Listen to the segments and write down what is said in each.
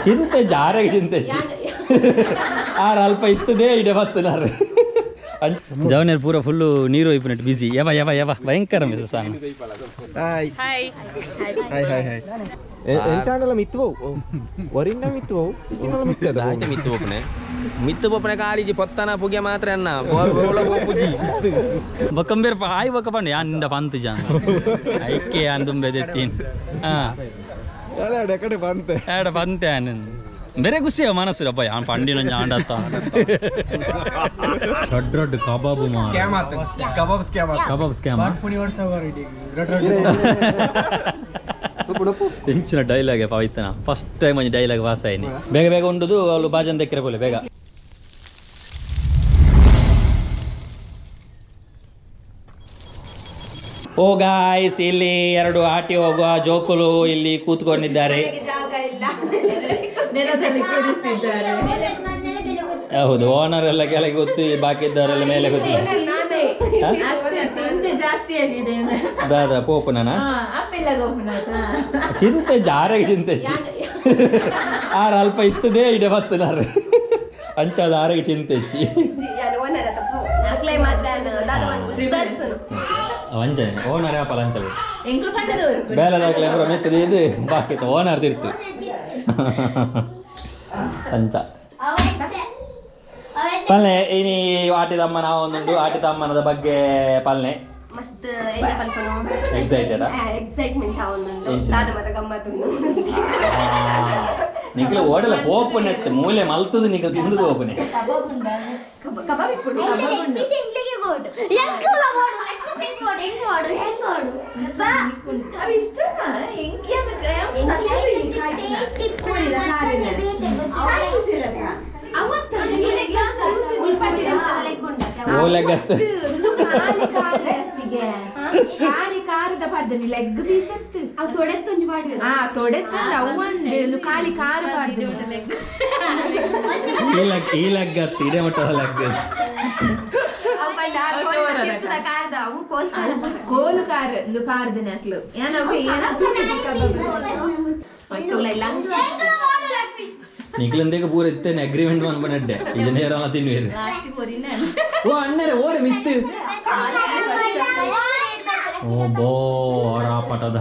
ಚಿಂತೆ ಜಾರಿಗೆ ಚಿಂತೆ ಆರು ಅಲ್ಪ ಇತ್ತದೇ ಇಡೆ ಬರ್ತನಾರೆ ಜವನೇರ್ ಪೂರ ಫುಲ್ಲು ನೀರು ಹೋಯ್ಪುನಟ್ಟು ಬಿಜಿ ಯವ ಯವ ಯವ ಭಯಂಕರ ಮಿಸ್ ಸಾಂಗ್ ಎಂಚಾಂಡಲ ಮಿತ್ತು ವರಿನ ಮಿತ್ತು ಮಿತ್ತು ಪೋಪನೆ ಮಿತ್ತು ಪೋಪನೆ ಕಾಲಿಜಿ ಪೊತ್ತನ ಪುಗೆ ಮಾತ್ರ ಅನ್ನ ಪೂಜಿ ಬಕ್ಕಂಬೇರ್ ಹಾಯ್ ಬಕ್ಕಪಂಡು ಯಾನಿಂದ ಪಂತು ಜಾನ್ ಐಕೆ ಅಂದುಂಬೆದೆತ್ತೀನಿ ಎಕಡೆ ಬಂತೆ ಏಡ ಪಂತೆ ಆನಂದ್ ಬೇರೆ ಖುಷಿಯ ಮನಸ್ಸು ಅಪ್ಪ ಯಾನ್ ಪಂಡಿನ ಆಂಡತ್ತ ದೊಡ್ಡ ದೊಡ್ಡ ಕಬಾಬು ಕಬಾಬ್ ಸ್ಕ್ಯಾಮ್ ಇಂಚಿನ ಡೈಲಾಗ್ ಪವಿತ್ರನ ಫಸ್ಟ್ ಟೈಮ್ ಒಂಜಿ ಡೈಲಾಗ್ ವಾಸ ಆಯ್ನಿ ಬೇಗ ಬೇಗ ಉಂಡುದು ಅವಳು ಬಾಜನ್ ತೆಕ್ಕರೆ ಬೋಲೆ ಬೇಗ ಓ ಗಾಯ್ಸ್ ಇಲ್ಲಿ ಎರಡು ಆಟಿ ಹೋಗುವ ಜೋಕುಲು ಇಲ್ಲಿ ಕೂತ್ಕೊಂಡಿದ್ದಾರೆ ಹೌದು ಓನರ್ ಎಲ್ಲ ಕೆಳಗೆ ಗೊತ್ತು ಬಾಕಿ ಇದ್ದವರೆಲ್ಲ ಮೇಲೆ ಗೊತ್ತಿಲ್ಲ ದಾದಾ ಪೋಪುನನ ಚಿಂತೆ ಜಾರಿಗೆ ಚಿಂತೆ ಆರು ಅಲ್ಪ ಇತ್ತದೇ ಇಡೆ ಬರ್ತನಾರೆ ಅಂಚಾದ ಆರೆಗೆ ಚಿಂತೆ ವಂಚನೆ ಓನರ್ ಯಾಪಲ್ಲ ಅಂಚಲು ಬೇಲದಾಗ್ಲೇ ಮೆತ್ತದ ಇದು ಬಾಕಿ ಓನರ್ ತಿರ್ತು ಅಂಚ ಪಲ್ಲೆ ಇನಿ ಆಟಿದಮ್ಮ ನಾವು ಒಂದುಂಟು ಆಟಿದಮ್ಮನದ ಬಗ್ಗೆ ಪಲ್ಲೆ ಮಸ್ತ್ ಎಕ್ಸೈಟೆಡ್ ನಿಖಿಲ ಓಡಲ್ಲ ಓಪನ್ ಎತ್ತು ಮೂಲೆ ಮಲ್ತದು ನಿಖಿಲ ತಿಂದದು ಓಪನೆ ನಿಖಿಲಂದೇಗ ಪೂರ ಇತ್ತೇನೆ ಅಗ್ರಿಮೆಂಟ್ ಅನ್ಕೊಂಡೆ ಇಂಜಿನಿಯರ್ ತಿನ್ನುವೇರು ಓ ಅಣ್ಣರೇ ಓಡೆ ಮಿತ್ತು ಓ ಬೋ ರಾಪಟದ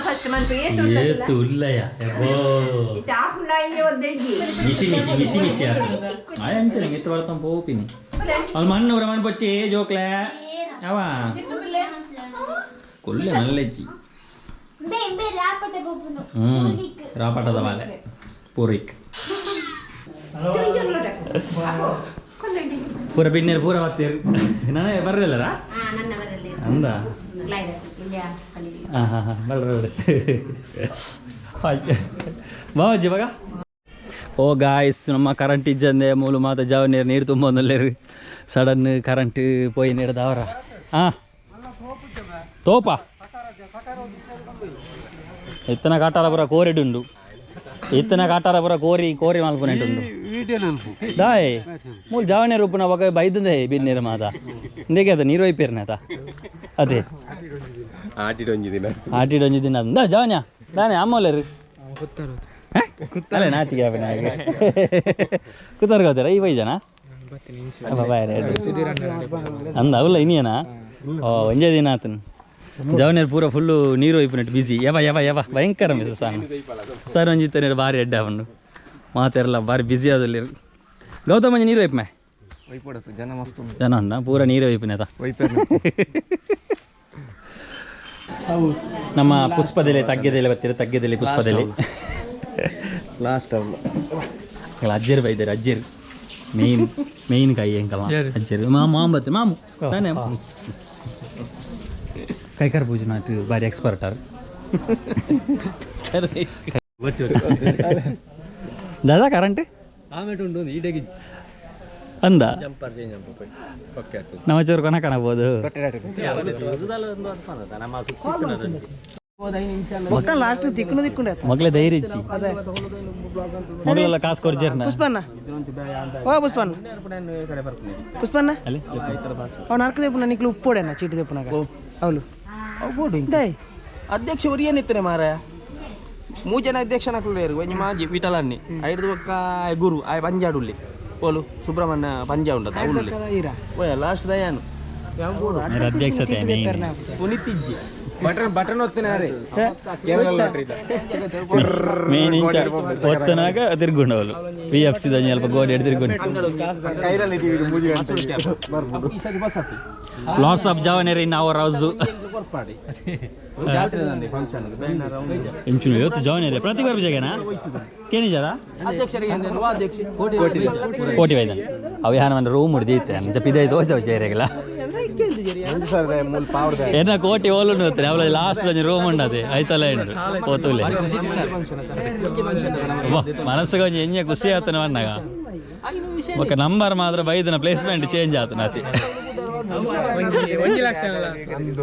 ಫಸ್ಟ್ ಏತು ಇಲ್ಲಯ್ಯ ಮಿಸಿ ಮಿಸಿ ಮಿಸಿ ಮಿಸಿ ಆಯಂಚನೆ ಮಿತ್ತು ಬರ್ತಾನೆ ಪೋಪಿನಿ ಅವ್ನು ಮಣ್ಣೂರ ಮಣ್ಣು ಪಚ್ಚಿ ಜೋಕ್ಲೆ ಯಾವ ಕೊಲ್ಲೆ ಮಲ್ಲೆಚ್ಚಿ ರಾಪಟದ ಮಾಲೆ ಪೂರಿಕ್ ಪೂರ ಪಿನ್ನೇರು ಪೂರ ಬರ್ತೀರಿ ನಾನೇ ಬರ್ರಲ್ಲರ ಅಂದ ಹಾಂ ಹಾಂ ಹಾಂ ಬರ್ರಿ ಬಾಜಿ ಬಗ ಓ ಗಾಯ್ಸ್ ನಮ್ಮ ಕರೆಂಟ್ ಇಜ್ಜಂದೆ ಮೂಲು ಮಾತ ಜಾವ ನೀರು ತುಂಬ ಒಂದಲ್ಲೇರು ಸಡನ್ ಕರೆಂಟ್ ಪೋಯಿ ನೀಡದ ಅವರ ಹಾಂ ತೋಪ ಇತ್ತನ ಕಾಟಾರ ಪುರ ಕೋರಿಡುಂಡು ಇತ್ತನ ಕಾಟಾರ ಪುರ ಕೋರಿ ಕೋರಿ ಮಾಲ್ಪುನೆಂಟುಂಡು ದಾಯ್ ಮೂಲ ಜಾವನೆ ರೂಪನ ಬಗ ಬೈದಂದೆ ಬಿನ್ನೀರು ಮಾತ ಇಂದೇಗೆ ಅದ ನೀರು ಒಯ್ಪೇರ್ನೇತ ಅದೇ ಆಟಿಡೊಂಜಿ ದಿನ ಅಂದ ಜಾವನ್ಯಾ ದಾನೆ ಅಮ್ಮೋಲೇರು ಅಲ್ಲೇ ನಾಚಿಗೆ ಹಾಗೆ ಕೂತಾರ್ಗೋತಾರ ಈ 5 ಜನ ಅಂದ ಅವಲ್ಲ ಇನ್ನೇನಾ ಓ ಒಂದೇ ದಿನ ಆತನು ಜವನೇರ್ ಪೂರ ಫುಲ್ಲು ನೀರು ಹೋಯ್ಪುನಟ್ಟು ಬಿಜಿ ಯವ ಯವ ಯವ ಭಯಂಕರ ಮಿಸ್ ಸಾಂಗ್ ಸರ್ ಒಂಜಿತ್ತ ಭಾರಿ ಅಡ್ಡ ಅವನು ಮಾತೆಲ್ಲ ಭಾರಿ ಬ್ಯುಸಿ ಆದಲ್ಲಿ ಗೌತಮ್ ಮಂಜಿ ನೀರು ಹೋಯ್ಪಮೆ ಜನ ಮಸ್ತ್ ಜನ ಉಂಡ ಪೂರ ನೀರು ಹೋಯ್ಪುನೇತ ನಮ್ಮ ಪುಷ್ಪದೆಲೆ ತಗ್ಗೆದೆಲೆ ಬರ್ತೀರ ತಗ್ಗೆದೆಲೆ ಪುಷ್ಪದೆಲೆ ಲಾಸ್ಟ್ ಅಜ್ಜರು ಬೈದಾರೆ ಅಜ್ಜರು ಮೇನ್ ಕೈ ಎಂಕಲ್ಲ ಅಜ್ಜರು ಮಾಮ ಬತ್ತೆ ಮಾಮು ತಾನೇ ಕೈಕರ್ ಪೂಜೆ ನಾಟು ಭಾರಿ ಎಕ್ಸ್ಪರ್ಟ್ ಆರು ದಾದಾ ಕರೆಂಟ್ ಆಮೇಲೆ ಈಡಗಿ ಅಂದ ನಮ್ಮ ಚೂರು ಕೊನ ಕಾಣಬಹುದು ಮಗ್ಲೇ ಧೈರ್ಯ ಇಚ್ಚಿ ಮಗಳೆಲ್ಲ ಕಾಸು ಕೊರ್ಜೇರ್ನ ಪುಷ್ಪಣ್ಣ ಓ ಪುಷ್ಪಣ್ಣ ಪುಷ್ಪಣ್ಣ ಅವ್ನು ಅರ್ಕದೇಪುನ ನಿಕ್ಲು ಉಪ್ಪೋಡೆನ ಚೀಟಿ ದೇಪುನಾಗ ಅವಳು ದೈ ಅಧ್ಯಕ್ಷ ಅವ್ರು ಏನಿತ್ತನೆ ಮಾರ ಮೂರು ಜನ ಅಧ್ಯಕ್ಷನಾಗ್ಲು ರೇರು ಒಂಜಿ ಮಾಜಿ ವಿಠಲನ್ನಿ ಐದು ಒಕ್ಕ ಗುರು ಆಯ್ ಪಂಜಾಡುಲ್ಲಿ ಪೋಲು ಸುಬ್ರಹ್ಮಣ್ಯ ಪಂಜಾ ಉಂಟದ ಅವಳು ಓಯ್ ಲಾಸ್ಟ್ ದಯಾನು ಅಧ್ಯಕ್ಷತೆ ಪುನಿತಿಜ್ಜಿ ಬಟನ್ ಒತ್ತಿನ ಮೇನ್ ಇಂಚ ಒತ್ತನಾಗ ತಿರ್ಗೊಂಡವಳು PFC ದಾನಿ ಅಲ್ಪ ಗೋಡೆ ಹಿಡಿದು ತಿರ್ಗೊಂಡು ಲಾಟ್ಸ್ ಆಫ್ ಜವನೇರಿ ಇನ್ ಅವರ್ ಹೌಸ್ ಇಂಚು ಇವತ್ತು ಜವನೇರಿ ಪ್ರತಿ ಬಾರಿ ಜಾಗನಾ ಕೇಳಿ ಜರ ಕೋಟಿ ವೈದನ್ ಅವು ಯಾನ ಮನೆ ರೂಮ್ ಹಿಡಿದೈತೆ ಜಪಿದೈದು ಹೋಜಾವ್ ಚೇರೆಗಲ ಏನ ಕೋಟಿ ಓಲು ಹೋಗ್ತಾನೆ ಅವಳ ಲಾಸ್ಟ್ ರೂಮ್ ఉండదు ಐತಲ್ಲ ಏನು పోతులే మనసుగా ఎంజ ఖుషి అవుతాను అన్నగా ఒక నంబర్ మాత్రం బైదన ప్లేస్మెంట్ చేంజ్ అవుతున్నా అది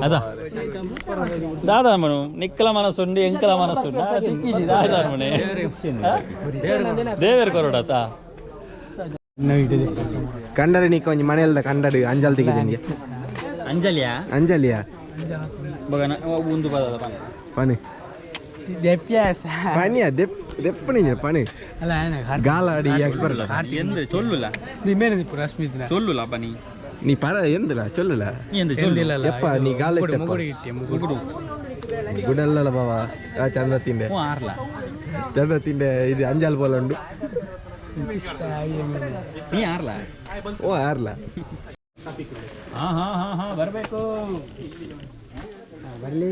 అదా దాదా మనం నిక్కల మనసుండి ఎంకల మనసుండి దాదా మనే ದೇವರ ಕೊರೋಡತಾ ಕಂಡರೆ ನೀ ಕೊಂಚ ಮನೆಯಲ್ದ ಕಂಡಡು ಅಂಜಲ್ ತೆಗಿದೀನಿ ಅಂಜಲಿಯಾ ಬಗನ ಒಂದು ಬದಲ ಪನಿ ಪನಿಯ ದೆಪ್ಪನಿ ಪನಿ ಗಾಲಾಡಿ ಯಾಕೆ ಬರಲ್ಲ ಎಂದ್ರೆ ಚೊಲ್ಲುಲ ಚೊಲ್ಲುಲ ಪನಿ ನೀ ಪರ ಎಂದಿಲ್ಲ ಚೊಲ್ಲುಲ ಯಪ್ಪ ನೀ ಗಾಲ ಗುಡಲ್ಲ ಬಾವ ಚಂದ್ರ ತಿಂದೆ ಚಂದ್ರ ತಿಂದೆ ಇದು ಅಂಜಲ್ ಬೋಲಂಡು ನೀ ಆರ್ಲ ಓ ಆರ್ಲ ಹಾ ಬರಬೇಕು ಬರ್ಲಿ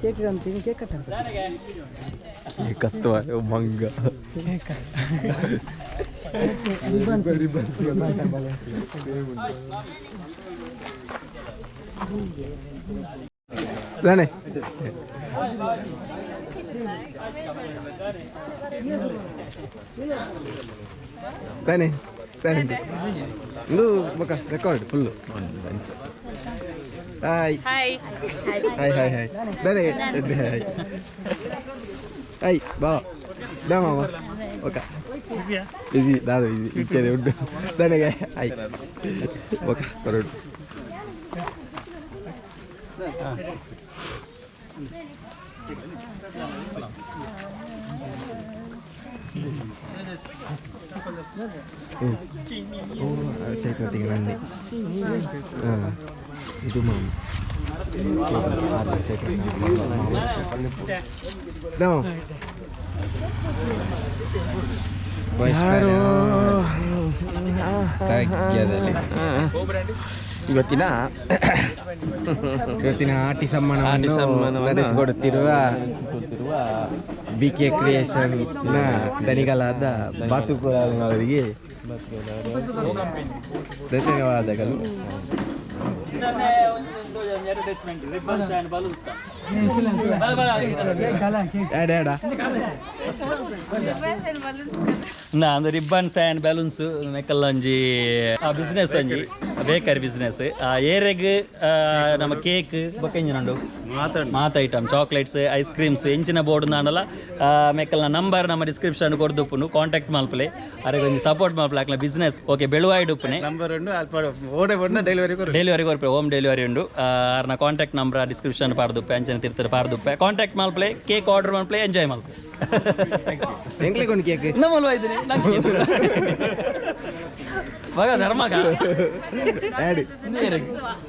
ಕೇಕ್ ಅಂತೀನಿ ಕೇಕ್ ಕತ್ತುವ ಮಂಗ ತಾನೆ ತಾನೆ ತಾನೆ ಇದು ಬಕ record full hi hi hi hi hi ತಾನೆ ಹಾಯ್ ಹಾಯ್ ಬಾ ದಾ ಮಾಮ ಓಕೆ ಇದು ದಾದು ಇದು ಇಕ್ಕೇನೆ ಉಂಟು ನನಗೆ ಹಾಯ್ ಓಕೆ ಹೊರಡು ಚೈತ್ರ ತಿಂಗಳಲ್ಲಿ ಇದು ಮಾಮ ಇವತ್ತಿನ ಆಟಿ ಸಮ್ಮಾನವನ್ನು ನಡೆಸಿಕೊಡುತ್ತಿರುವ bkcreation ಧನಿಗಳಾದ ಬಾತುಕೋಳರಿಗೆ ಧನ್ಯವಾದಗಳು. ಅಂದ ರಿಬ್ಬನ್ಸ್ ಆ್ಯಂಡ್ ಬಲೂನ್ಸ್ ಮೆಕ್ಕಲ್ಲೊಂಜಿ ಬಿಸ್ನೆಸ್ ಒಂಜಿ ಬೇಕರಿ ಬಿಸ್ನೆಸ್ ಏರೆಗ್ ನಮ್ಮ ಕೇಕ್ ಬೊಕ್ಕ ಎಂಜಿನುಂಡು ಮಾತ ಐಟಮ್ ಚಾಕ್ಲೇಟ್ಸ್ ಐಸ್ ಕ್ರೀಮ್ಸ್ ಎಂಚಿನ ಬೋರ್ಡ್ ನಾನಲ್ಲ ಮೆಕ್ಕಲ್ನ ನಂಬರ್ ನಮ್ಮ ಡಿಸ್ಕ್ರಿಪ್ಷನ್ ಕೊಡ್ದುಪ್ಪುನು ಕಾಂಟ್ಯಾಕ್ಟ್ ಮಲ್ಪಲೆ ಅರೆಗೆ ಒಂದು ಸಪೋರ್ಟ್ ಮಲ್ಪಲೆ ಹಾಕ್ಲ ಬಿಸ್ನೆಸ್ ಓಕೆ ಬೆಳುವಾಯ್ಡ್ ಉಪ್ಪುನೆ ಡೆಲಿವರಿ ಕೊರ್ಪೆ ಹೋಮ್ ಡೆಲಿವರಿ ಉಂಡು ಅರ್ನ ಕಾಂಟ್ಯಾಕ್ಟ್ ನಂಬರ್ ಡಿಸ್ಕ್ರಿಪ್ಷನ್ ಪಾರ್ದುಪ್ಪೆ ಅಂಚನೆ ತಿರ್ತಾರೆ ಪಾರ್ದುಪ್ಪೆ ಕಾಂಟ್ಯಾಕ್ಟ್ ಮಲ್ಪಲೆ ಕೇಕ್ ಆರ್ಡರ್ ಮಲ್ಪಲೆ ಎಂಜಾಯ್ ಮಲ್ಪೆ ಕೇಕ್ ನಮ್ಮಲ್ವ ಇದ್ದೀನಿ ಮಗ ಧರ್ಮಗ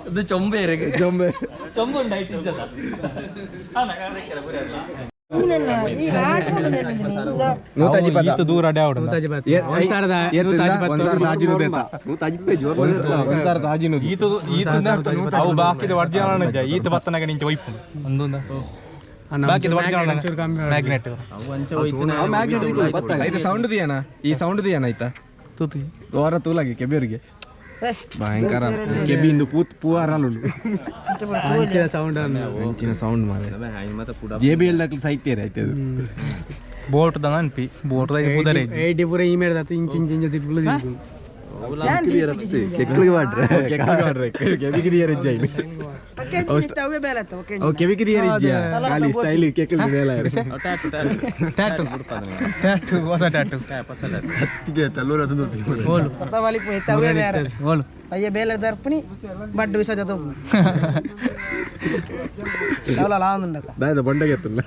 ಇದು ಚೊಂಬೆ ಚೊಂಬು ಉಂಟಾಯ್ತು ದೂರ ಬಾಕಿದ ವರ್ಜನ ಈತ ಬತ್ತನಾಗ ನಿಂಚೆ ವೈಪು ಒಂದೊಂದ ಮ್ಯಾಗ್ನೆಟ್ ಸೌಂಡ್ ದಿಯಾನ ಈ ಸೌಂಡ್ ದಿಯಾನ ಆಯ್ತಾ ಓರ ತೂಲಾಗಿ ಕೆಬಿಯರಿಗೆ ಭಯಂಕರ ಕೆಬಿಂದು ಪೂವಾರಲು ಅಂಚಿನ ಸೌಂಡ್ ಮಾರೆ JBL ದಾಖಲೆ ಸಾಹಿತ್ಯ ಆಯ್ತು ಅದು ಬೋಟ್ ದಂಗ ಅನ್ಪಿ ಬೋಟ್ ದಾಗ ಪುದರೆ ಏಡಿ ಪೂರ ಈ ಮೇಡ ಇಂಚ್ ಇಂಚ್ ಇಂಚ್ ತಿರ್ಗುಲು ಕೆಕ್ಲಿಗೆ ಮಾಡ್ರೆ ಕೆಬಿಗೆ ದಿಯರ್ ಇಜ್ಜೈ ಕೆಬಿಗೆ ದಿಯರ್ ಇಜ್ಜ ಖಾಲಿ ಸ್ಟೈಲ್ ಕೆಕ್ಲಿಗೆ ಬೇಲ ಟ್ಯಾಟು ಹೊಸ ಟ್ಯಾಟು ಹತ್ತಿಗೆ ತಲ್ಲೂರ ಅದನ್ನು ಓಲು ಪತವಾಲಿ ಪುನಿ ತವೆ ಬೇರೆ ಓಲು ಅಯ್ಯ ಬೇಲೆ ದರ್ಪನಿ ಬಡ್ಡು ವಿಸಜ ದಾಯದ ಬಂಡೆಗೆ ಎತ್ತಲ್ಲ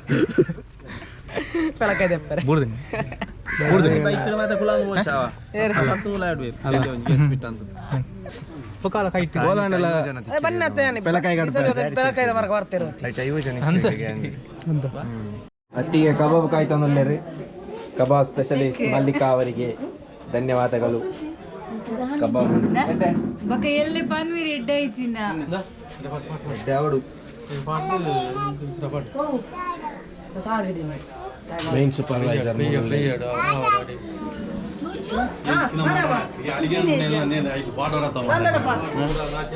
ಅತ್ತಿಗೆ ಕಬಾಬ್ ಕಾಯ್ತಂದ್ರೆ ಕಬಾಬ್ ಸ್ಪೆಷಲಿಸ್ಟ್ ಮಲ್ಲಿಕಾ ಅವರಿಗೆ ಧನ್ಯವಾದಗಳು. ಕಬಾಬ್ ಎಲ್ಲಿ ಪನ್ವೀರ್ ಎಡ್ಡೆ ಇಚ್ಚಿನ ಅವಡು ಮೇನ್ ಸೂಪರ್ವೈಸರ್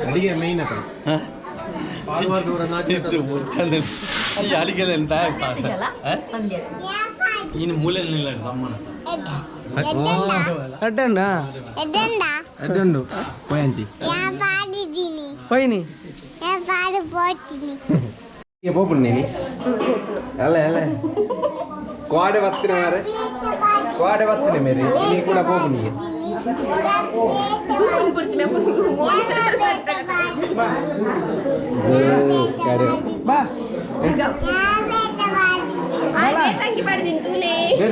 ಅಡಿಗೆ ಮೇನ್ ಅತ ಇನ್ನು ಮೂಲೆಲ್ಲ ಎಡ್ಡಂಡು ಪೋಯಂಚಿ ಪೋಯಿನಿ పోపు నేను అలా అలా కోడ వస్తున్నా మరి కోడ వస్తున్నా మరి నీ కూడా పోపు నీ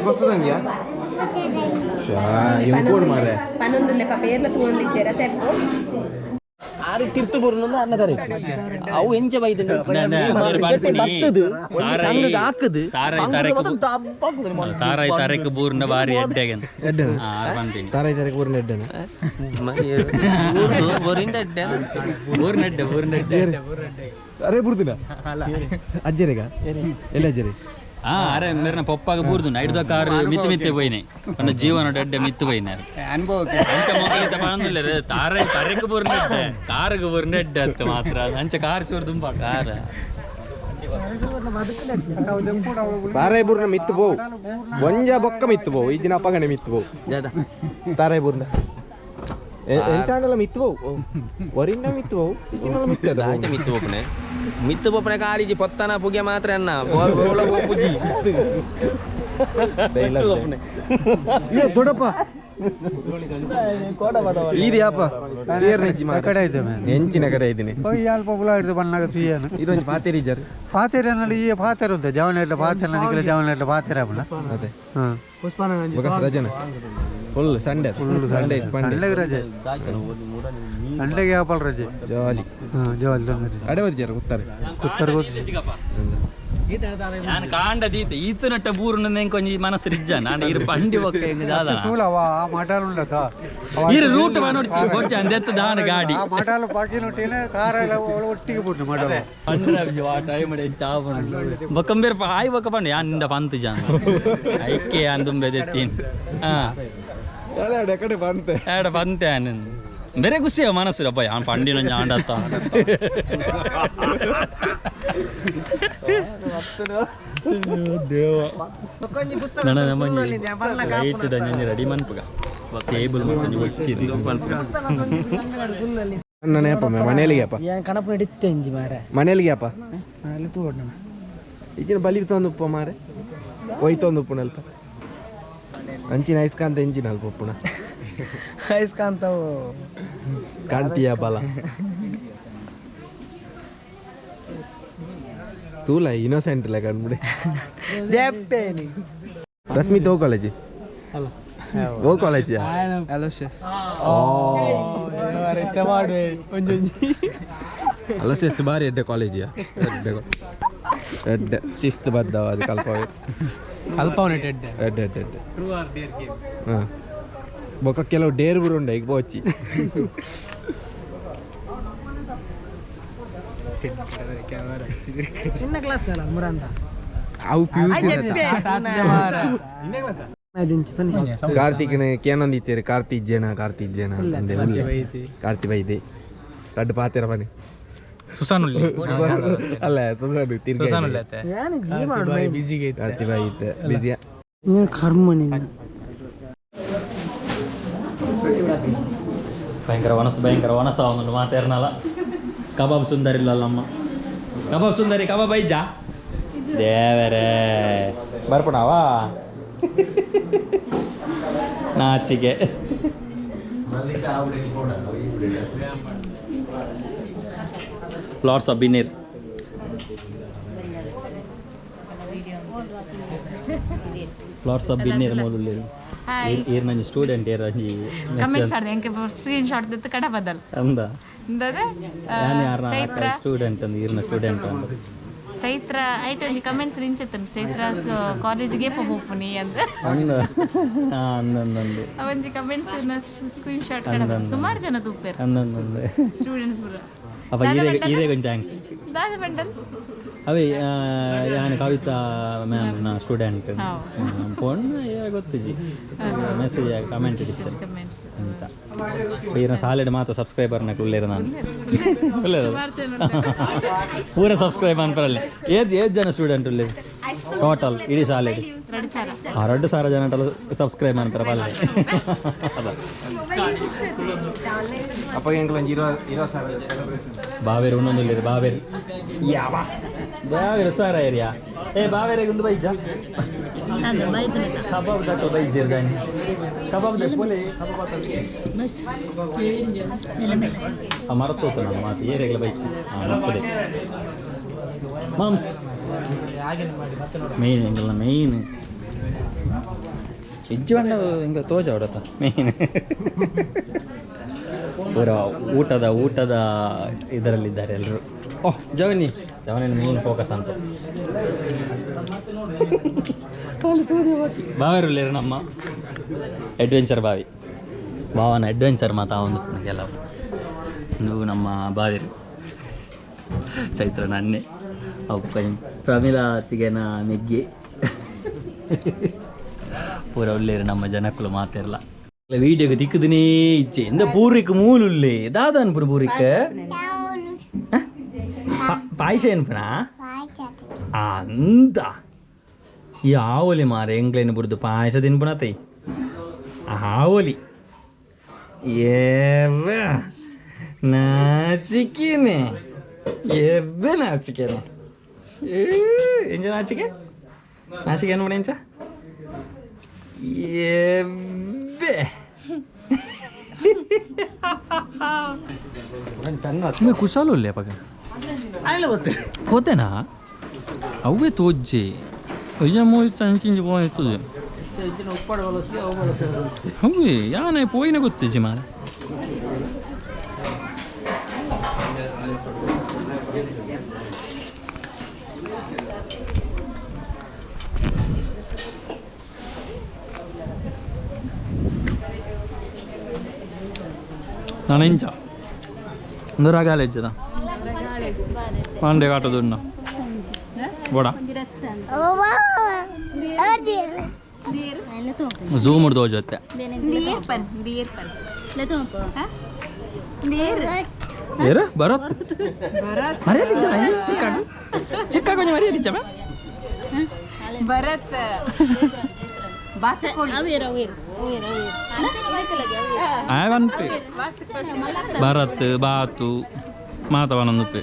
వస్తుందంగా ఇంకోటి మరి పన్నొందులే పేర్ల తూంది ఇచ్చారా తెప్పు ಆರು ತಿರ್ತು ಬರೋಣ ಅನ್ನದಾರೆ ಅವು ಎಂಚ ಬೈದಿನ ಹಾಕದು ತಾರಾಯಿ ತರಕ್ ಬೂರ್ನ ಬಾರಿ ಎಡ್ಡೆಗೆ ತಾರಾಯಿ ತರಕ್ ಬೂರ್ನ ಎಡ್ಡೆನ ಊರ್ನೆಡ್ಡೆ ಅರೆ ಬುರ್ದಿನ ಅಜ್ಜರಿಗ ಎಲ್ಲ ಅಜ್ಜರಿ ಅರೆ ಮೇರೆ ಪಪ್ಪಾಗ ಬೂರ್ದು ಐದು ಕಾರು ಮಿತ್ತೆ పోయినాయి ನನ್ನ ಜೀವನ ಎಡ್ಡೆ ಮಿತ್ತು పోయినారు ಅಂಚ ಮೊಗಲಿತ ಬಂದಿಲ್ಲ ತಾರಾಯಿ ತರಕ್ ಬೂರ್ನೆಡ್ಡೆ ಕಾರಿಗೆ ಬೂರ್ನೆಡ್ಡೆ ಅಂತ ಮಾತ್ರ ಅಂಚ ಕಾರ್ ಚೂರು ತುಂಬ ಕಾರ್ ತಾರಾಯಿ ಬೂರ್ನ ಮಿತ್ತು ಬೋವು ಒಂಜ ಬೊಕ್ಕ ಮಿತ್ತು ಬೋವು ಈಜಿನ ಅಪ್ಪಗನೆ ಮಿತ್ತು ಬೋವು ತಾರಾಯಿ ಬೂರ್ನ ಎಂಚಾಂಡಲ ಮಿತ್ತು ಬೋವು ವರಿನ ಮಿತ್ತು ಬೋವು ಈಜಿನಲ್ಲ ಮಿತ್ತದ ಮಿತ್ತು ಬೋಪನೆ ಮಿತ್ತು ಬೋಪನೆ ಕಾಲಿಜಿ ಪೊತ್ತನ ಪುಗೆ ಮಾತ್ರ ಅನ್ನ ಪೂಜಿ ದೊಡ್ಡಪ್ಪ ಇದೆಯಪ್ಪ ಎಂಚಿನ ಕಡೆ ಇದ್ದೀನಿ ಇದೊಂದು ಪಾತೇರಿ ಜರ್ ಪಾತೇರನಲ್ಲಿ ಈ ಪಾತೇರ ಉಂಟು ಜವನ ಪಾತೇರ ನಿಖಿಲ ಜವನ ಪಾತೇರ ಅದೇ ರಜನ ಫುಲ್ ಸಂಡೇ ಸಂಡೇ ಸಂಡೆಗೆ ರಜೆ ಸಂಡೆಗೆ ಯಾಪಲ್ ರಜೆ ಜಾಲಿ ಜಾಲಿ ಅಡೆ ಓದಿದ್ದಾರೆ ಕೂತಾರೆ ನಾನು ಕಾಂಡದೀತ ಈತ ನಟ್ಟ ಬೂರ್ನ ಕೊಂಚ ಮನಸ್ಸು ನಿಜ ನಾನು ಇರು ಬಂಡಿ ಒಕ್ಕ ಹೆಂಗ ದಾದ ತೂಲವಾ ಮಾಟಾಲು ಉಂಡತ ಇರು ರೂಟ್ ನೋಡ್ಚಿ ಕೊಂಚ ಅಂದೆತ್ತ ದಾನ ಗಾಡಿ ಮಾಟಾಲು ಬಾಕಿ ನೋಟಿನ ತಾರೆಲ್ಲ ಒಟ್ಟಿಗೆ ಬಿಟ್ಟು ಮಾಟಾಲು ಅಂಡ್ರ ಆ ಟೈಮ್ ಅಡೆ ಚಾವ ಬಕಂಬೇರ್ ಆಯ್ ಬಕ ಬಂಡ ಯಾನಿಂದ ಪಂತ ಜಾನ ಐಕೆ ಅಂದುಂಬೆ ದೆತ್ತಿನ್ ಕಡೆ ಬಂತೆ ಎಡ ಪಂತೆ ಆನಂದ್ ಬೇರೆ ಖುಷಿಯ ಮನಸ್ಸು ಅಪ್ಪ ಯಾನ್ ಪಂಡಿನ ಆಂಡತ್ತ ರೆಡಿ ಮನ್ಪುಗ ಟೇಬಲ್ ಒಚ್ಚಿದಿ ನೆನಪ ಮನೆಯಲ್ಲಿಗೆ ಅಪ್ಪ ಕಣಪ ನಡಿತ್ತೆ ಅಂಜಿ ಮಾರ ಮನೆಯಲ್ಲಿಗೆ ಅಪ್ಪ ಅಲ್ಲಿ ತೂಡ ಈಗಿನ ಬಲಿ ತಂದುಪ್ಪ ಮಾರೆ ಒಯ್ತೊಂದುಪ್ಪು ನಲ್ಪ ಅಂಚಿನ ಐಸ್ಕಾಂತ ಎಂಚಿನ ಅಲ್ಪ ಉಪ್ಪುಣ ಐಸ್ಕಾಂತವು ಕಾಂತಿಯ ಬಲ ತೂಲ ಇನ್ನೋಸೆಂಟ್ ಇಲ್ಲ ಕಂಡ್ಬಿಡಿ ರಶ್ಮಿತ್ ಓ ಕಾಲೇಜಿ ಓ ಕಾಲೇಜ್ ಅಲೋಸಿಯಸ್ ಬಾರಿ ಎಡ್ಡೆ ಕಾಲೇಜಿಯ ಎಡ್ಡೆ ಶಿಸ್ತು ಬದ್ದವ ಅದು ಎಡ್ಡೆ ಹಾಂ ಬೊಕ್ಕ ಕೆಲವು ಡೇರ್ ಬರು ಉಂಡೆ ಈಗ ಬೋಚಿ ಅವು ಕಾರ್ತಿಕ್ನ ಕೇನೊಂದಿತ್ತೀರಿ ಕಾರ್ತಿಕ್ ಜೇನ ಕಾರ್ತಿ ಬೈದೆ ರಡ್ಡು ಪಾತಿರ ಬನ್ನಿ ಸುಸಾನುಲ್ಲಿ ಅಲ್ಲ ಸುಸಾನು ತಿರ್ಗಿ ಕಾರ್ತಿ ಬೈತೆ ಬಿಸಿಯ ಭಯಂಕರ ವನಸ ಅವನು ಮಾತಾಡ್ನಲ್ಲ ಕಬಾಬ್ ಸುಂದರಿ ಇಲ್ಲಲ್ಲಮ್ಮ ಕಬಾಬ್ ಸುಂದರಿ ಕಬಾಬ್ ಐಜಾ ದೇವರೇ ಬರ್ಪಣವಾ ನಾಚಿಗೆ ಲಾಟ್ಸ್ ಆಫ್ ಬಿನ್ನೀರ್ Lots of binner molulli. Here nanji student here nanji. Comments ಆಡ್ದೆ ಎಂಕೆ ಸ್ಕ್ರೀನ್ ಶಾಟ್ ದತ್ತು ಕಡ ಬದಲ್ ಅಂದ ಇಂದದೆ ನಾನು ಯಾರನ್ನ ಸ್ಟೂಡೆಂಟ್ ಅಂದ ಈರ್ನ ಸ್ಟೂಡೆಂಟ್ ಅಂದ ಚೈತ್ರ ಐಟ್ ಒಂಜಿ ಕಮೆಂಟ್ಸ್ ರಿಂಚೆತ್ತನು ಚೈತ್ರ ಕಾಲೇಜಿಗೆ ಪೋಪುನಿ ಅಂತ ಅಂದ ಅಂದಂದು ಒಂಜಿ ಕಮೆಂಟ್ಸ್ ಸ್ಕ್ರೀನ್ ಶಾಟ್ ಕಡ ಸುಮಾರು ಜನ ತೂಪೇರು ಅಂದಂದು ಸ್ಟೂಡೆಂಟ್ಸ್ ಪೂರ ಅಪ್ಪ ಈರೇ ಕೊಂಚ ಥ್ಯಾಂಕ್ಸ್ ದಾದ ಬಂಡಲ್ ಅವೇ ನಾನು ಕವಿತಾ ಮ್ಯಾಮ್ ನ ಸ್ಟೂಡೆಂಟ್ ಫೋನ್ ಗೊತ್ತಿಜಿ ಮೆಸೇಜ್ ಕಮೆಂಟ್ ಇಡಿಸ್ತೇನೆ ಅಂತ ಈರ ಸಾಲೆಡ್ ಮಾತ್ರ ಸಬ್ಸ್ಕ್ರೈಬರ್ನ ಉಳ್ಳೇರು ನಾನು ಒಳ್ಳೆಯದು ಪೂರ ಸಬ್ಸ್ಕ್ರೈಬ್ ಅನ್ಪರಲ್ಲೇ ಏದು ಜನ ಸ್ಟೂಡೆಂಟ್ ಉಳ್ಳೇದು ಟೋಟಲ್ ಇಡೀ ಶಾಲೆಡ್ 2,000 ಜನ ಸಬ್ಸ್ಕ್ರೈಬ್ ಮಾಡ್ತಾರೆ ಪಲ್ಲೆ ಅದ ಅಪ್ಪ ಎಂಕ್ಲೊಂದು 20,000 ಬಾವೇರು ಒಂದೊಂದು ಇಲ್ಲಿದೆ ಬಾವೇರು ಯಾವ ಬಾವೇರು ಸಾರ ಏರಿಯಾ ಬಾವೇರಿಗೆ ಒಂದು ಬೈಜ ಕಬಾಬ್ ದಟ್ಟು ಬೈಜಿರ್ದಾನೆ ಕಬಾಬ್ ದಪ್ಪಲೆ ಮರತೋತು ನಾನು ಮಾತು ಏರಿಯಾಗಲ ಬೈಚಿ ಮರ್ತದೆ ಮಾಂಸ್ ಮೇಯ್ನ್ ಎಂಗಲ್ಲ ಮೇಯ್ನ್ ಹೆಜ್ಜೆ ಬಣ್ಣ ಹಿಂಗೆ ತೋಜ ಹೊಡತ್ತ ಮೇಯ್ನ್ ಪೂರ ಊಟದ ಇದರಲ್ಲಿದ್ದಾರೆ ಎಲ್ಲರೂ ಓಹ್ ಜವನಿ ಮೇನ್ ಫೋಕಸ್ ಅಂತ ಬಾವಿರುಳ್ಳೇರು ನಮ್ಮ ಅಡ್ವೆಂಚರ್ ಭಾವನ ಅಡ್ವೆಂಚರ್ ಮಾತಾ ಒಂದು ನನಗೆಲ್ಲ ಇದು ನಮ್ಮ ಬಾವಿರು ಚೈತ್ರ ನನ್ನೆ ಅಪ್ಪ ಪ್ರಮಿಲಾತಿಗೆನ ಮೆಗ್ಗೆ ಪೂರ ಉಳ್ಳೇರು ನಮ್ಮ ಜನಕ್ಕಳು ಮಾತಿರಲ್ಲ ವೀಡಿಯೋಗೆ ದಿಕ್ಕದನೇ ಇಚ್ಛೆ ಎಂದ ಪೂರಿಕ್ ಮೂಲುಲ್ಲೇ ದಾದ ಅನ್ಪುರ ಪೂರಿಕ್ ಪಾಯಸ ಅನ್ಪುನಾ ಅಂತ ಈ ಆವಲಿ ಮಾರೆ ಎಂಗ್ಲೇನು ಬುರ್ದು ಪಾಯಸ ತಿನ್ಪುನತೈ ಆವಲಿ ನಾಚಿಕೆನೆ ನಾಚಿಕೆನೆ ಎಂಜ ನಾಚಿಕೆ ಅನ್ಪುಣ ಎಂಚ तुम्हें खुशाल हो लिया पका होते ना अवे तोजे अय्या मोई चंचिंज बोय तुझे अवे या नहीं पोई ना गोत्ते जी मारे ನನಂಚ ಒಂದು ರಗಾಲ ಹೆಜ್ಜದ ಮಂಡೆ ಕಾಟದುಣ್ಣ ಬೋಡ ಝೂಮ್ ಹಿಡ್ದು ಜೊತೆ ಏರು ಬರತ್ ಮರ್ಯಾದಿಚ್ಚ ಚಿಕ್ಕ ಕೊಂಚ ಮರ್ಯಾದಿಚ್ಚ ಭರತ್ ಭರತ್ ಬಾತು ಮಾತವನೊಂದುಪ್ಪೆ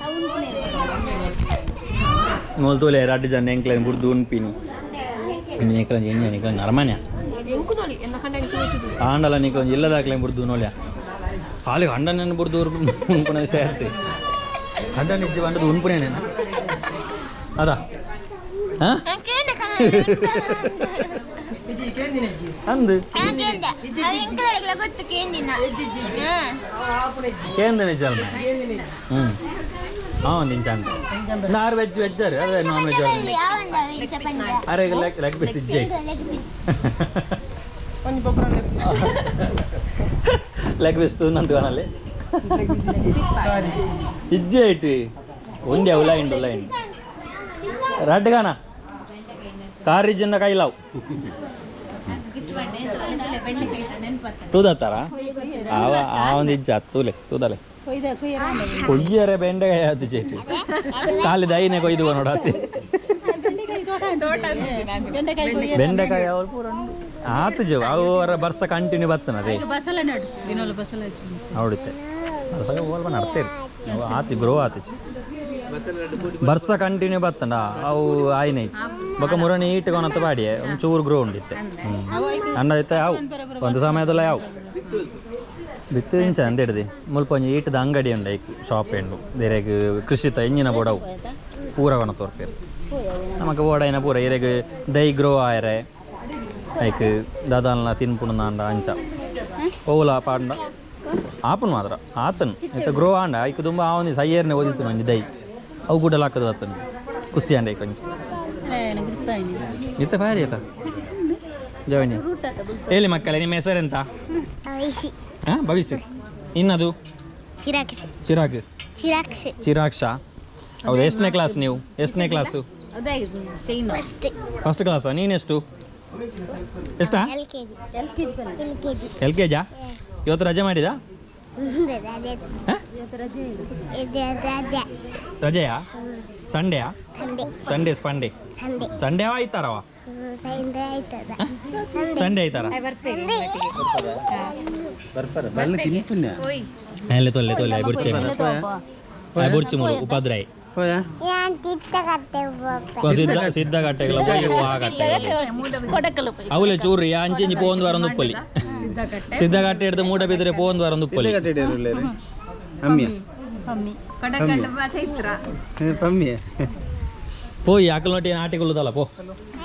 ಮೊದಲು ತೋಲೆ 2 ಜನ ಎಂಕ್ಲೈನ್ ಬುಡ್ದು ಉಣ್ಪಿನಿ ಎಂಕ್ಲೈನ್ ಎಣ್ಣೆ ಎಂಕ್ಲೈನ್ ಅರಮನೆ ಆಂಡಲ ನಿಕ್ಲೊಂದು ಇಲ್ಲದಾಕ್ಲೈನ್ ಬುಡ್ದು ನೋಳ್ಯ ಹಾಲಿಗೆ ಹಂಡನ ಬುಡ್ದು ಉಣ್ಪುನ ವಿಷಯ ಇರ್ತಿ ಹಂಡ ನಿಜ್ಜಿ ಬಂಡದು ಉಣ್ಪುನೇನೇನ ಅದಾ ಹಾಂ ಅಂದು ಕೇಂದ್ರ ಚಲ್ ತಿಂಚಾಂತ ನಾರು ವೆಜ್ ಅದೇ ನಾನ್ ವೆಜ್ ಅರೆ ಲೆಗ್ ಪೀಸ್ ಇಜ್ಜೆ ಲೆಗ್ ಪೀಸ್ ನಂದು ಕಾಣಲ್ಲಿ ಇಜ್ಜೆ ಇಟ್ಟು ಒಂದೇ ಉಲಾಯಿಂಡು ರಡ್ ಕಾಣ ಕಾರ್ ಇಜ್ಜನ್ನ ಕೈಲಾವು ತೂದತ್ತಾರ ಒಂದು ಇಜ್ಜ ತೂಲೆ ತೂದಲೆ ಕೊಯ್ಯರೆ ಬೆಂಡೆಕಾಯಿ ಆತು ಚೇಟಿ ಖಾಲಿ ದೈನೆ ಕೊಯ್ದು ನೋಡತ್ತಿ ಬೆಂಡೆಕಾಯಿ ಅವ್ರು ಪೂರ ಆತು ಜೀವ ಅವರ ಬರ್ಸ ಕಂಟಿನ್ಯೂ ಬರ್ತನದೇ ನೋಡುತ್ತೆ ಓಲ್ವ ನಡ್ತೇರಿ ಆತಿ ಗ್ರೋ ಆತಿಸಿ ಬರ್ಸ ಕಂಟಿನ್ಯೂ ಬತ್ತಂಡ ಅವು ಆಯ್ನೈಚ್ ಬೊಕ್ಕ ಮುರಣಿ ಈಟ್ಕೊನತ್ತ ಬಾಡಿ ಒಂಚೂರು ಗ್ರೋ ಉಂಡಿತ್ತೆ ಅಂಡ ಐತೆ ಅವು ಒಂದು ಸಮಯದಲ್ಲ ಯಾವು ಬಿತ್ತಿಂಚ ಅಂತ ಹಿಡ್ದು ಮುಲ್ಪ ಒಂಜಿ ಈಟದ ಅಂಗಡಿ ಉಂಡ ಶಾಪ್ ಎಂಡು ಬೇರೆ ಕೃಷಿತ ಎಂಜಿನ ಬೋಡವು ಪೂರ ಕೊನ ತೋರ್ಪೇರು ನಮಗೆ ಓಡೈನ ಪೂರ ಇರೆಗ್ ದೈ ಗ್ರೋ ಆಯರೆ ಲೈಕ್ ದಾದಾಲ್ನ ತಿನ್ಪುಣ್ಣ ಅಂಚ ಓಲ ಪಾಂಡ ಆಪನ್ ಮಾತ್ರ ಆತನ್ ಇತ್ತ ಗ್ರೋ ಆಂಡ ಐಕ್ ತುಂಬ ಅವನಿ ಸಯ್ಯರ್ನೆ ಓದಿತ್ತು ನಂಜಿ ದೈ ಅವು ಗುಡ್ಡಲ್ ಹಾಕದು ಆತನ್ ಖುಷಿ ಆಂಡ ಐಕ್ ಒಂಜಿ ಇತ್ತ ಭಾರಿ ಆತ ಜವನಿ ಹೇಳಿ ಮಕ್ಕಳೇ ನಿಮ್ಮ ಹೆಸರೆಂತ ಹಾಂ ಭವಿಷ್ಯ ಇನ್ನದು ಚಿರಾಕ್ಷ ಹೌದು ಎಷ್ಟನೇ ಕ್ಲಾಸ್ ನೀವು ಎಷ್ಟನೇ ಕ್ಲಾಸು ಫಸ್ಟ್ ಕ್ಲಾಸಾ ನೀನೆಷ್ಟು ಎಷ್ಟಾ ಎಲ್ ಕೆ ಜಾ ಇವತ್ತು ರಜೆ ಮಾಡಿದಾ ರಜೆಯಾ ಸಂಡೆಯಾ ಸಂಡೇ ಸಂಡೇ ಆಯ್ತಾರವ ಸಂಡೇ ಆಯ್ತಾರ ಅಲ್ಲೇ ತೊಲ್ಲೆ ತೊಲ್ಲೆ ಬುರ್ಚೆ ಬುರ್ಚಿ ಮೂರು ಉಪದ್ರಾಯಿ ಸಿದ್ಧ ಕಟ್ಟೆಗಳ ಅವಲೆ ಚೂರಿ ಅಂಚಿ ಪೋಂದು ವಾರ ಉಪ್ಪಲಿ ಸಿದ್ಧ ಕಟ್ಟೆ ಹಿಡಿದು ಮೂಡ ಬಿದ್ದರೆ ಪೋಂದು ವಾರ ಉಪ್ಪಲಿ పోయి ఆకలినోటి ఆటికొల్లుదల పో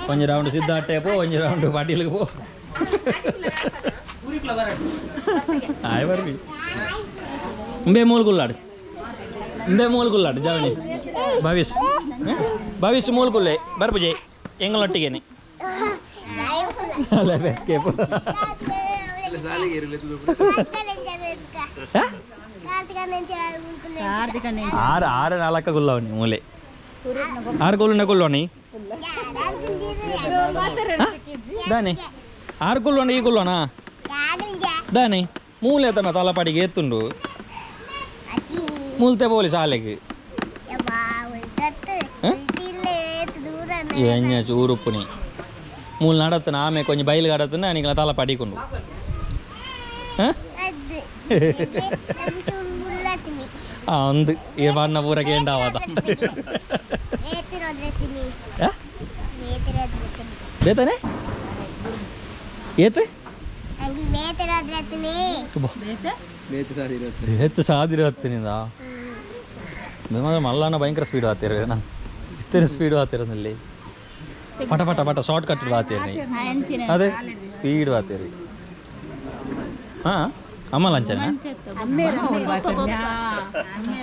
కొంచెం రౌండ్ సిద్ధ అట్టే పో కొంచెం రౌండ్ పార్టీలకు పో హాయ్ వరకు ఇంబే మూలుకుల్లాడు జవని ಭವಿಷ್ಯ ಮೂಲ್ಕುಲ್ಲೆ ಬರ್ಪುಜೆ ಎಂಗಳೊಟ್ಟಿಗೆನೆ ಅಲ್ಲ ಎಸ್ಕೇಪ್ ಆರು ನಾಲ್ಕ ಗುಲ್ಲವನಿ ಮೂಲೆ ಆರು ಗುಲ್ಲೋನಿ దాని ఆరు గుల్లోని ఈ గుల్లోనా దాని మూలే తమ తలపాటికి ఎత్తుండు మూలితే పోలి సాలకి ఏం ఊరుప్పుని మూలు నడతున్నా ఆమె కొంచెం బయలు కడుతున్నా నీకు తల పడికుండు అందు ఏ పడిన పూరకి ఏంటి అవత ಬೇತಾನೆ ಏತ್ ಎತ್ತು ಸಾದಿರತ್ತೀನಿಂದ ಮಲ್ಲಣ್ಣ ಭಯಂಕರ ಸ್ಪೀಡ್ ಆತಿರ ನಾನು ಇಷ್ಟೇ ಸ್ಪೀಡು ಆತಿರೋದಲ್ಲಿ ಪಟ ಪಟ ಪಟ ಶಾರ್ಟ್ ಕಟ್ ಆತೀರಿ ಅದೇ ಸ್ಪೀಡ್ ಆತೀರಿ ಹಾಂ ಅಮ್ಮ ಲಂಚನ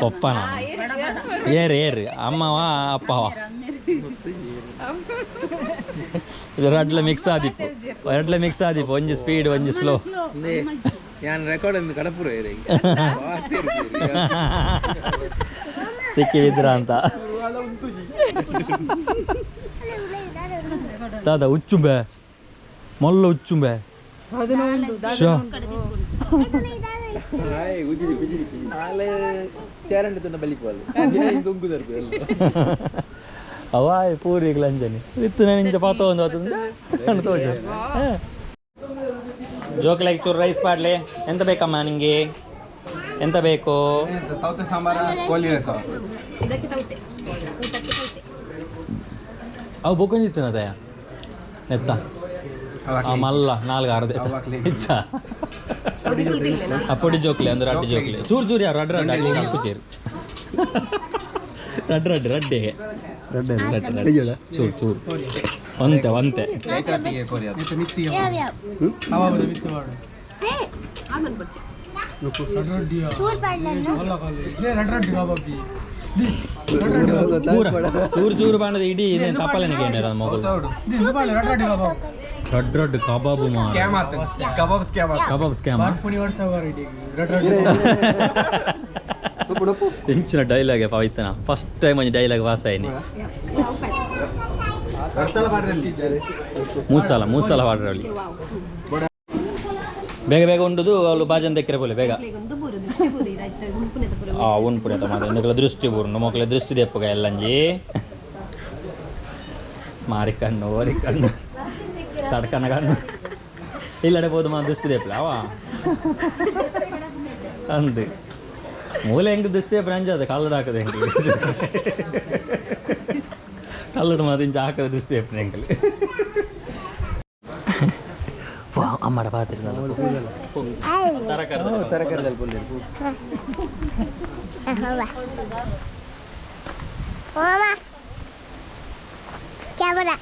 ಪಪ್ಪನ ಏರಿ ಅಮ್ಮವಾ ಅಪ್ಪವ ಎರಡ್ಲೆ ಮಿಕ್ಸ್ ಆದಿಪ್ಪು ಒಂಜಿ ಸ್ಪೀಡ್ ಒಂಜಿ ಸ್ಲೋ ಸಿಕ್ಕಿ ಬಿದ್ರ ಅಂತ ದಾದ ಉಚ್ಚುಂಬೆ ಮೊಲ್ಲ ಉಚ್ಚುಂಬೆ ಅವಾಯ್ ಪೂರಿಗೆ ಲಂಚನಿ ಇತ್ತು ನಿಂಚ ಪಾತ ಒಂದು ಜೋಕ್ಲಾಗಿ ಚೂರು ರೈಸ್ ಪಾಡ್ಲೆ ಎಂತ ಬೇಕಮ್ಮ ನಿಂಗೆ ಎಂತ ಬೇಕು ಅವು ಬೊಕ್ಕೊಂದಿತ್ತು ಅದೇ ಎತ್ತ ಮಲ್ಲ ನಾಲ್ಕು ಆರದೆ ಇಚ್ಛ ಆ ಪೊಡಿ ಜೋಕ್ಲೆ ಅಂದ್ರೆ ರಡ್ಡಿ ಜೋಕ್ಲೆ ಚೂರು ಚೂರು ಯಾರು ರಡ್ಡ ರಡ್ಡ ಅಲ್ಲಿ ಕಪ್ಪು ಚೇರು ರಡ್ಡೆ ಚೂರು ಚೂರು ಒಂತೆ ಚೂರು ಬಾಣದ ಇಡೀ ತಪ್ಪಲೇನಿಗೆ ಏನಾರ ಮಗು ರಡ್ ಕಬಾಬ್ ಕಬಾಬ್ ಸ್ಕ್ಯಾಮ್ ಇಂಚಿನ ಡೈಲಾಗ್ ಪವಿತ್ರನ ಫಸ್ಟ್ ಟೈಮ್ ಒಂದು ಡೈಲಾಗ್ ವಾಸ ಆಯ್ನಿ ಮೂರು ಸಲ ಪಾಡ್ರಲ್ಲಿ ಬೇಗ ಉಂಡುದು ಅವಳು ಬಾಜನ್ ತೆಕ್ಕರೆ ಬೋಲೆ ಬೇಗ ಉಣ್ಪುಣೆ ಮಾದ ಎಂದಕ್ಕೆಲ್ಲ ದೃಷ್ಟಿ ಬೂರು ಮೊಕ್ಕಲೆ ದೃಷ್ಟಿ ದೆಪ್ಪಗ ಎಲ್ಲಂಜಿ ಮಾರಿ ಕಣ್ಣು ಓರಿ ಕಣ್ಣು ತಡ್ಕನ ಕಣ್ಣು ಇಲ್ಲಡೆ ಬೋದು ಮಾ ದೃಷ್ಟಿ ದೆಪ್ಪಲ ಅವ ಅಂದು ಮೂಲೆ ಹೆಂಗೆ ದೃಷ್ಟಿ ದೆಪ್ಪನ ಅಂಜದ ಕಲ್ಲಡು ಹಾಕದ ಹೆಂಗೆ ಕಲ್ಲಡು ಮಾದಿಂಚ ಹಾಕದ ದೃಷ್ಟಿ ದೆಪ್ಪನ ಹೆಂಗಲ್ಲಿ ಅಮ್ಮಡ ಪಾತ್ರೆ Camera.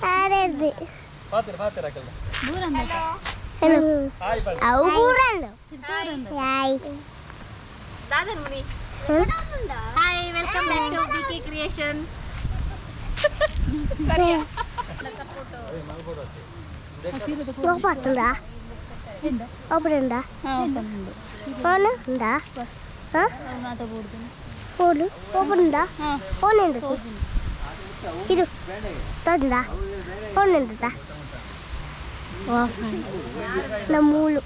Ada. Hello. Aku burunda. Hai. Dadan Muni. Hi, welcome back to bkcreation. Mau patunda? Open unda? Mana unda? Hah? Polu? Open unda? Phone endu? Sidu. Tanda. Phone endu ta? Wah. Namulu.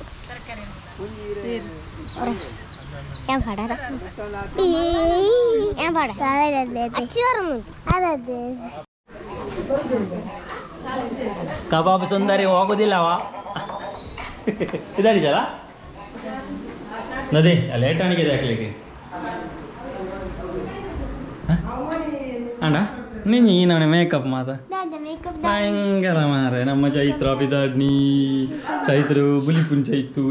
Yang pada tak? Yang pada? Ada deh. Acuan. Ada deh. ಕಬಾಬ್ ಸುಂದರಿ ಹೋಗೋದಿಲ್ಲವಾ ಇದಾರಿದಲ್ಲ ನದಿ late ಆಣಿಗಿದೆ ಹಾಕ್ಲಿಕ್ಕೆ ಅಣ್ಣ ನೀನು ಈ ನವನೆ makeup ಮಾತ ಭಯಂಕರ ಮಾರೆ ನಮ್ಮ ಚೈತ್ರ ಬಿದಾಡ್ನಿ ಚೈತ್ರ ಬುಲಿಪುನ್ ಚೈತು